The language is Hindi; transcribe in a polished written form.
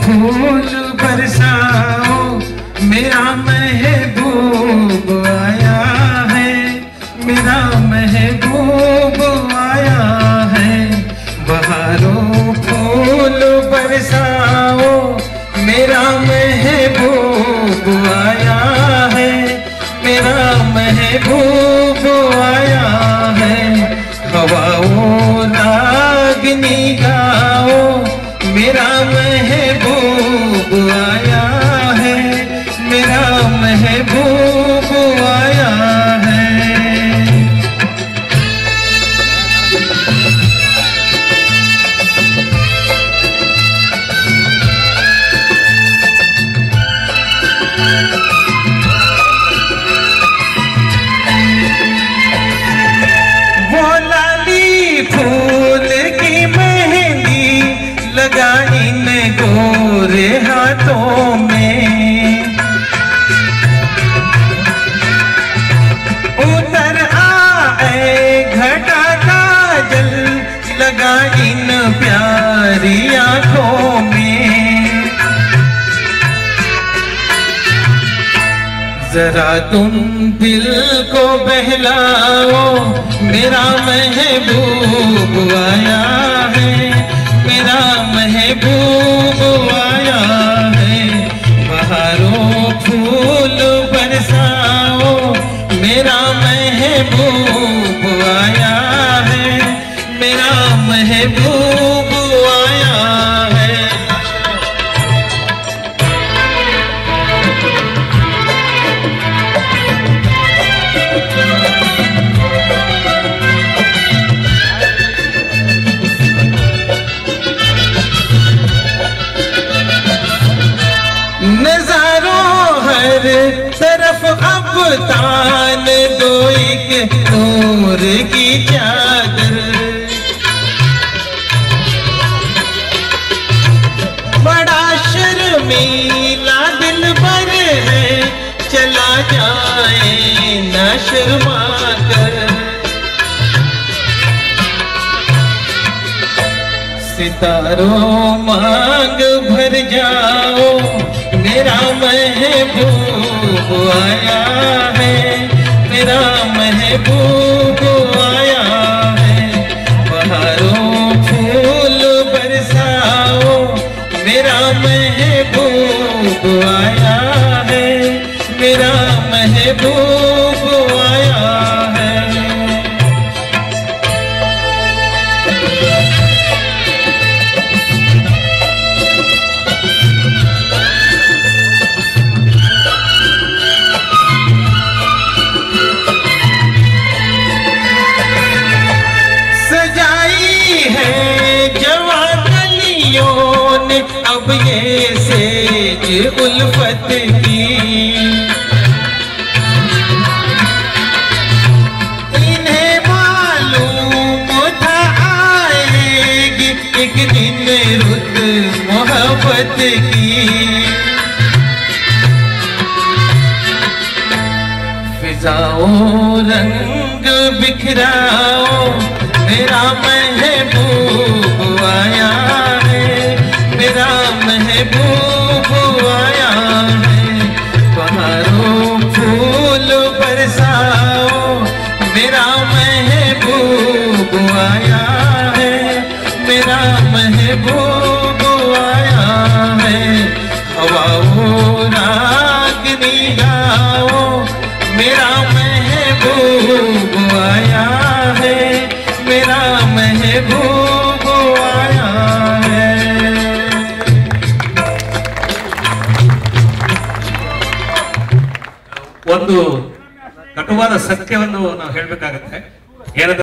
फूल बरसाओ, मेरा महबूब आया है, मेरा महबूब आया है। बहारों फूल बरसाओ, मेरा महबूब आया है, मेरा महबूब आया है। हवाओं रागनी गाओ, मेरा महबूब आया है, मेरा महबूब आया है। वो लाली फूल की मेहंदी लगाई ने गोरे हाथों में, उतर आए घटा काजल लगाई न प्यारी आंखों में। जरा तुम दिल को बहलाओ, मेरा महबूब आया है, मेरा महबूब आया है। बहारों फूल बरसाओ, मेरा महबूब आया है, मेरा महबूब आया है। नजारों हर तरफ अब तान दो एक नूर की चादर, बड़ा शर्मीला दिलबर है, चला जाए न शर्मा कर। सितारों मांग भर जाओ, मेरा महबूब आया है, मेरा महबूब आया है। बहारों फूल बरसाओ, मेरा महबूब आया है, मेरा महबूब आया है। अब ये सेज उल्फत की, इन्हें मालूम था आएगी एक दिन रुत मोहब्बत की। फिजाओं रंग बिखराओ, मेरा महबूब आया है, मेरा महबूब आया है। बहारों फूल बरसाओ, मेरा महबूब आया है, मेरा महबूब आया है। हवाओं रागनी गाओ, मेरा महबूब आया है, मेरा महबूब आया है। ಒಂದು ಕಟುವಾದ ಸತ್ಯವನ್ನು ನಾವು ಹೇಳಬೇಕಾಗುತ್ತೆ. ಏನಂದ್ರೆ